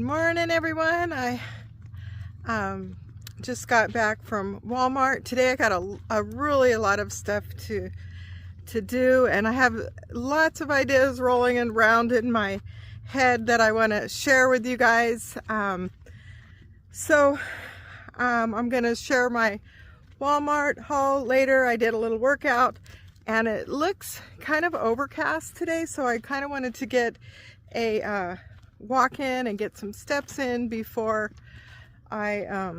Morning, everyone. I just got back from Walmart. Today I got a lot of stuff to do, and I have lots of ideas rolling around in my head that I want to share with you guys. I'm going to share my Walmart haul later. I did a little workout and it looks kind of overcast today, so I kind of wanted to get a walk in and get some steps in before I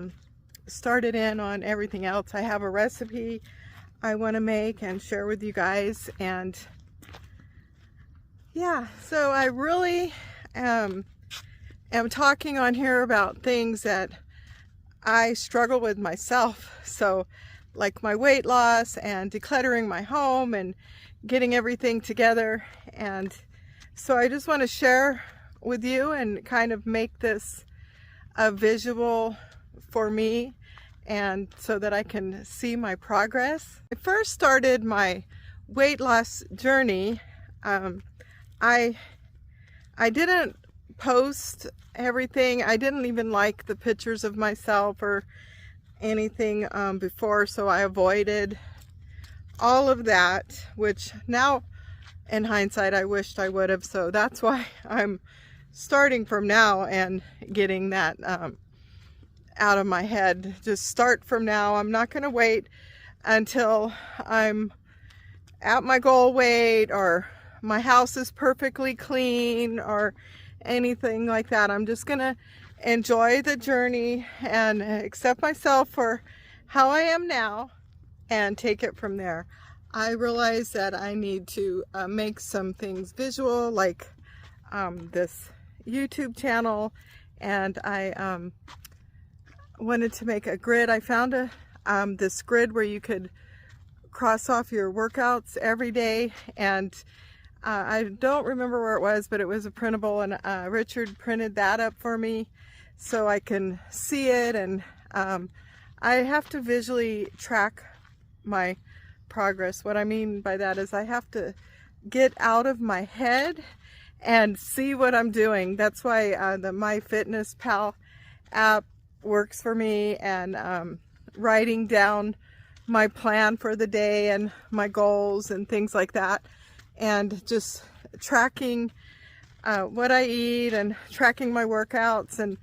started in on everything else. I have a recipe I want to make and share with you guys, and yeah, so I really am talking on here about things that I struggle with myself. So like my weight loss and decluttering my home and getting everything together. And so I just want to share with you and kind of make this a visual for me, and so that I can see my progress. I first started my weight loss journey. I didn't post everything. I didn't even like the pictures of myself or anything before, so I avoided all of that, which now in hindsight I wished I would have. So that's why I'm starting from now and getting that out of my head. Just start from now. I'm not going to wait until I'm at my goal weight or my house is perfectly clean or anything like that. I'm just going to enjoy the journey and accept myself for how I am now and take it from there. I realize that I need to make some things visual, like this YouTube channel, and I wanted to make a grid. I found this grid where you could cross off your workouts every day, and I don't remember where it was, but it was a printable, and Richard printed that up for me so I can see it. And I have to visually track my progress. What I mean by that is I have to get out of my head and see what I'm doing. That's why the MyFitnessPal app works for me, and writing down my plan for the day and my goals and things like that, and just tracking what I eat and tracking my workouts and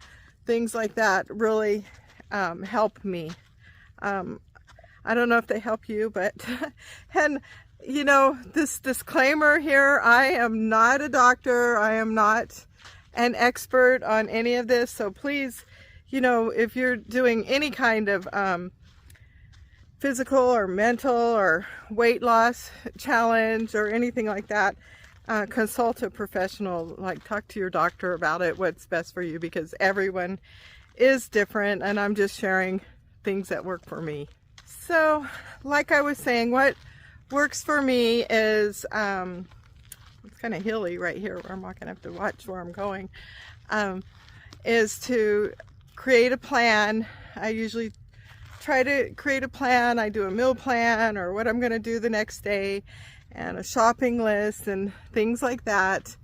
things like that really help me. I don't know if they help you, but and you know, this disclaimer here, I am not a doctor. I am not an expert on any of this. So please, you know, if you're doing any kind of physical or mental or weight loss challenge or anything like that, consult a professional. Like, talk to your doctor about it, what's best for you, because everyone is different, and I'm just sharing things that work for me. So like I was saying, what works for me is it's kind of hilly right here where I'm not gonna have to watch where I'm going, is to create a plan. I usually try to create a plan. I do a meal plan or what I'm going to do the next day, and a shopping list and things like that.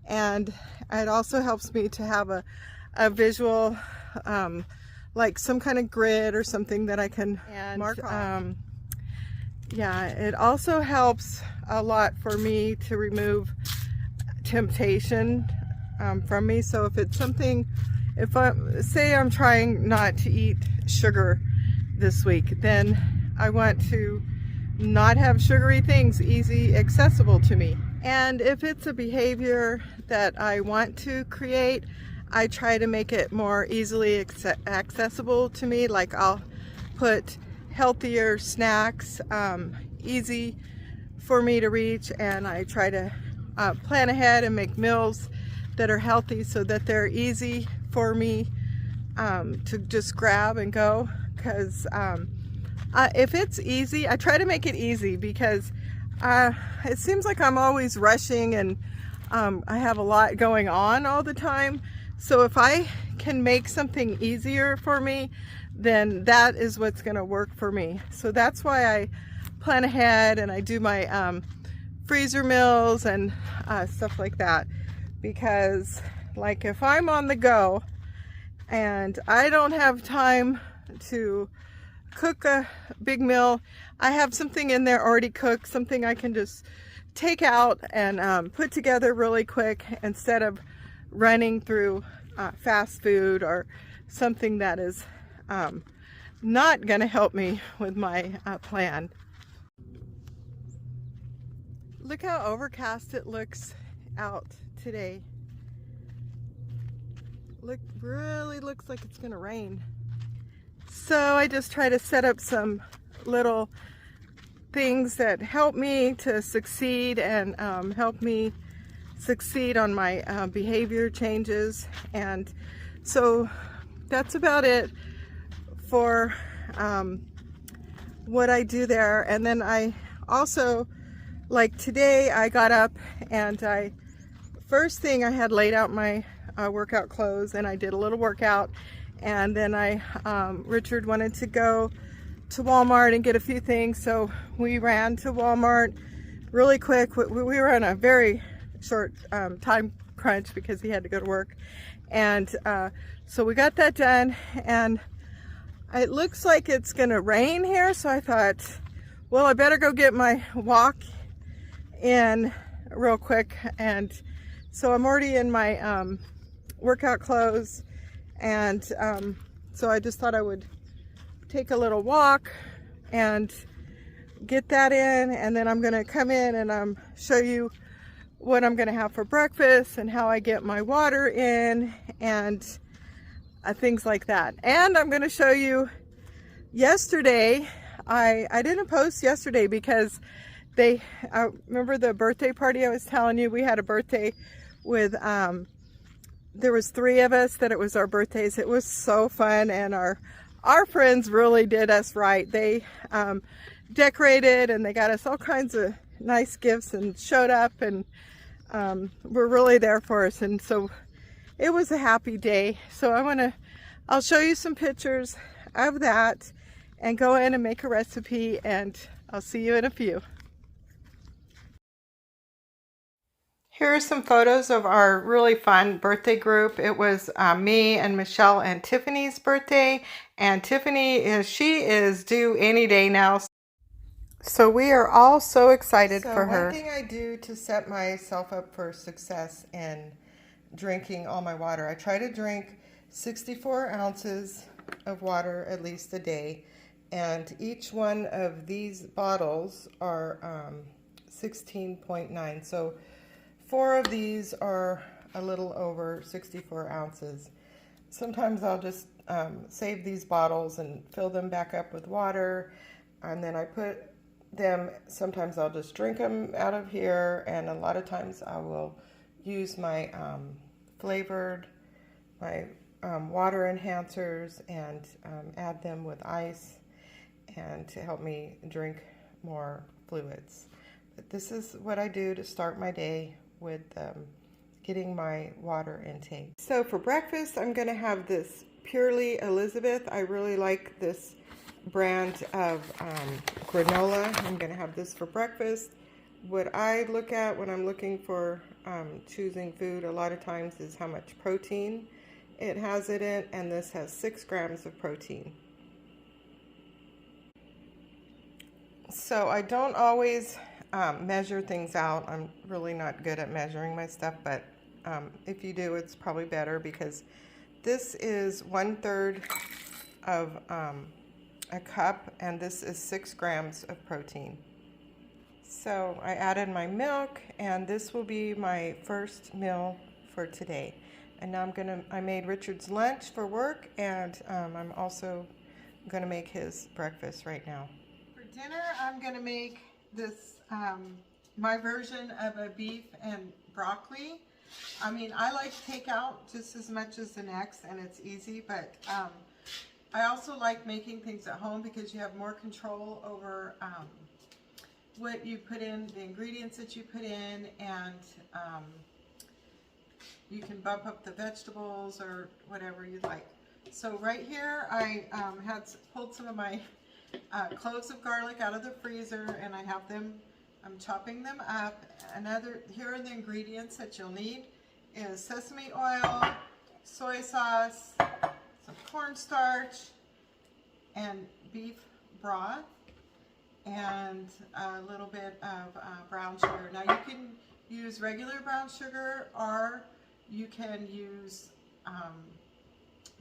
And it also helps me to have a visual, like some kind of grid or something that I can mark on. Yeah, it also helps a lot for me to remove temptation from me. So if it's something, if say I'm trying not to eat sugar this week, then I want to not have sugary things easy accessible to me. And if it's a behavior that I want to create, I try to make it more easily accessible to me. Like, I'll put healthier snacks easy for me to reach, and I try to plan ahead and make meals that are healthy so that they're easy for me to just grab and go. Because if it's easy, I try to make it easy, because it seems like I'm always rushing, and I have a lot going on all the time. So if I can make something easier for me, then that is what's going to work for me. So that's why I plan ahead, and I do my freezer meals and stuff like that, because like if I'm on the go and I don't have time to cook a big meal, I have something in there already cooked, something I can just take out and put together really quick instead of running through fast food or something that is not going to help me with my plan. Look how overcast it looks out today. Really looks like it's going to rain. So I just try to set up some little things that help me to succeed and help me succeed on my behavior changes. And so that's about it for what I do there. And then I also, like today, I got up and first thing I had laid out my workout clothes and I did a little workout, and then Richard wanted to go to Walmart and get a few things, so we ran to Walmart really quick. We were on a very short time crunch because he had to go to work, and so we got that done, and it looks like it's gonna rain here, so I thought, well, I better go get my walk in real quick. And so I'm already in my workout clothes, and so I just thought I would take a little walk and get that in, and then I'm gonna come in and show you what I'm gonna have for breakfast and how I get my water in and things like that. And I'm gonna show you yesterday. I didn't post yesterday because remember the birthday party I was telling you? We had a birthday with there was 3 of us that it was our birthdays. It was so fun, and our friends really did us right. They decorated and they got us all kinds of nice gifts and showed up and were really there for us, and so it was a happy day. So I'll show you some pictures of that and go in and make a recipe, and I'll see you in a few. Here are some photos of our really fun birthday group. It was me and Michelle and Tiffany's birthday, and Tiffany she is due any day now. So we are all so excited for her. One thing I do to set myself up for success in drinking all my water, I try to drink 64 ounces of water at least a day, and each one of these bottles are 16.9. So 4 of these are a little over 64 ounces. Sometimes I'll just save these bottles and fill them back up with water, and then I put them, sometimes I'll just drink them out of here, and a lot of times I will use my water enhancers and add them with ice and to help me drink more fluids. But this is what I do to start my day with getting my water intake. So for breakfast, I'm going to have this Purely Elizabeth. I really like this brand of granola. I'm going to have this for breakfast. What I look at when I'm looking for choosing food a lot of times is how much protein it has in it, and this has 6 grams of protein. So I don't always measure things out. I'm really not good at measuring my stuff, but if you do, it's probably better, because this is 1/3 of a cup, and this is 6 grams of protein. So I added my milk, and this will be my first meal for today. And now I made Richard's lunch for work, and I'm also gonna make his breakfast right now. For dinner, I'm gonna make this my version of a beef and broccoli. I mean, I like takeout just as much as the next, and it's easy, but I also like making things at home because you have more control over what you put in, the ingredients that you put in, and you can bump up the vegetables or whatever you like. So right here, I had pulled some of my cloves of garlic out of the freezer, and I'm chopping them up. Here are the ingredients that you'll need. is sesame oil, soy sauce, some cornstarch, and beef broth, and a little bit of brown sugar. Now you can use regular brown sugar, or you can use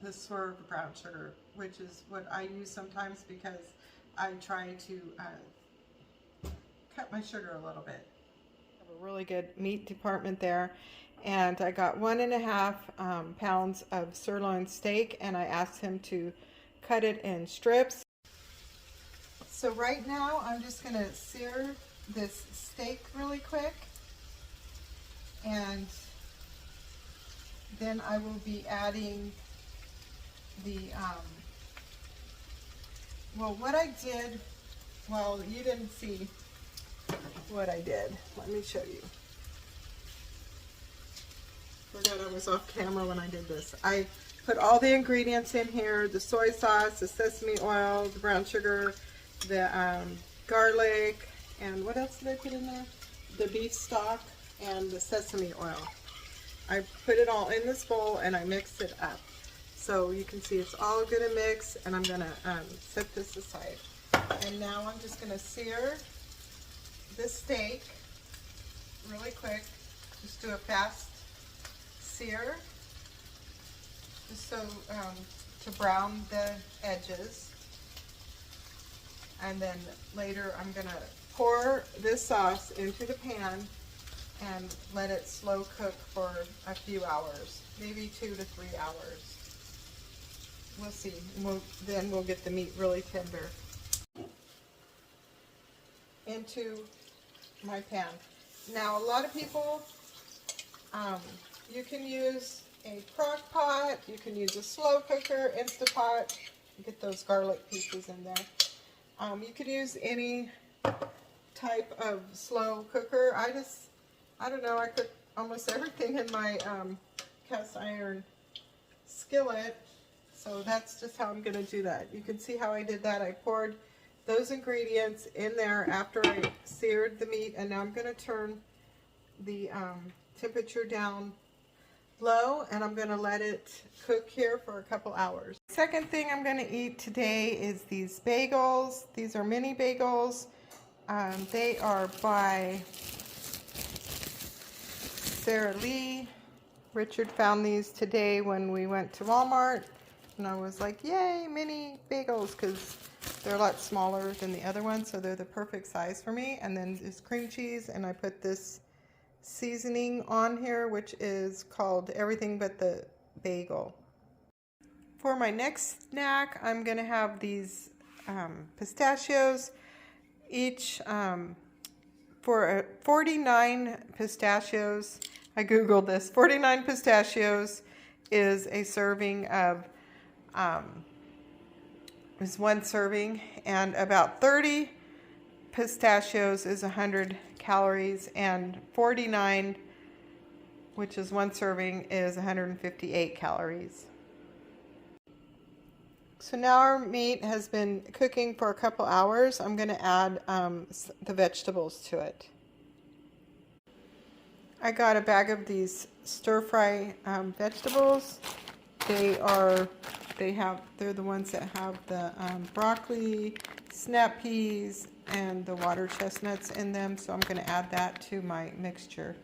the swerve brown sugar, which is what I use sometimes because I try to cut my sugar a little bit. I have a really good meat department there, and I got 1.5 pounds of sirloin steak, and I asked him to cut it in strips. So right now I'm just going to sear this steak really quick, and then I will be adding the well, what I did, well, you didn't see what I did. Let me show you. Forgot I was off camera when I did this. I put all the ingredients in here: the soy sauce, the sesame oil, the brown sugar, the garlic, and what else did I put in there? The beef stock and the sesame oil. I put it all in this bowl and I mixed it up. So you can see it's all gonna mix, and I'm gonna set this aside. And now I'm just gonna sear this steak really quick. Just do a fast sear, just so to brown the edges. And then later I'm gonna pour this sauce into the pan and let it slow cook for a few hours, maybe 2 to 3 hours. We'll see. Then we'll get the meat really tender into my pan. Now, a lot of people, you can use a crock pot, you can use a slow cooker, Instapot, get those garlic pieces in there. You could use any type of slow cooker. I don't know, I cook almost everything in my cast iron skillet, so that's just how I'm going to do that. You can see how I did that. I poured those ingredients in there after I seared the meat, and now I'm going to turn the temperature down low, and I'm going to let it cook here for a couple hours. Second thing I'm going to eat today is these bagels. These are mini bagels. They are by Sara Lee. Richard found these today when we went to Walmart, and I was like, yay, mini bagels, because they're a lot smaller than the other ones, so they're the perfect size for me. And then this cream cheese, and I put this seasoning on here, which is called Everything But the Bagel. For my next snack, I'm going to have these pistachios. Each for 49 pistachios, I googled this, 49 pistachios is a serving of, is one serving, and about 30 pistachios is 100 calories, and 49, which is one serving, is 158 calories. So now our meat has been cooking for a couple hours. I'm going to add the vegetables to it. I got a bag of these stir-fry vegetables. They're the ones that have the broccoli, snap peas, and the water chestnuts in them. So I'm going to add that to my mixture.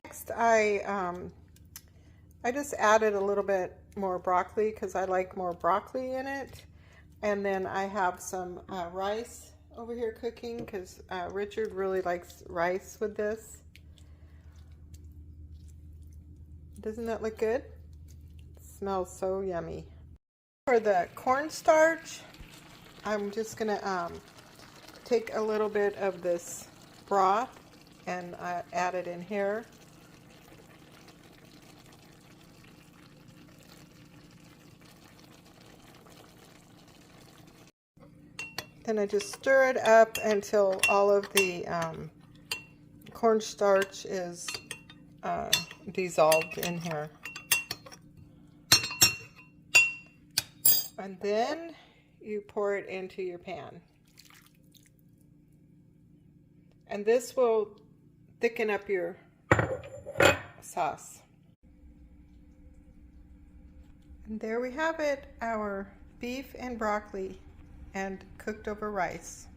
Next, I just added a little bit more broccoli because I like more broccoli in it. And then I have some rice over here cooking because Richard really likes rice with this. Doesn't that look good? It smells so yummy. For the cornstarch, I'm just gonna take a little bit of this broth and add it in here. Then I just stir it up until all of the cornstarch is dissolved in here. And then you pour it into your pan. And this will thicken up your sauce. And there we have it, our beef and broccoli and cooked over rice.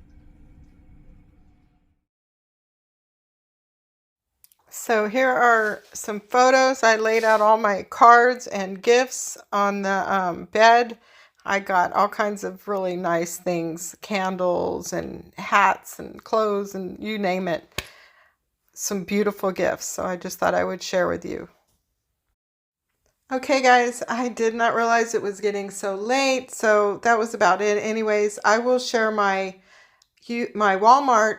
So here are some photos. I laid out all my cards and gifts on the bed. I got all kinds of really nice things, candles and hats and clothes and you name it. Some beautiful gifts. So I just thought I would share with you. Okay guys, I did not realize it was getting so late, so that was about it. Anyways, I will share my Walmart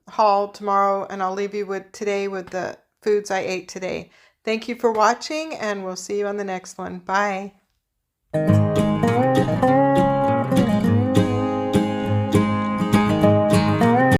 haul tomorrow, and I'll leave you with today with the foods I ate today. Thank you for watching, and we'll see you on the next one. Bye.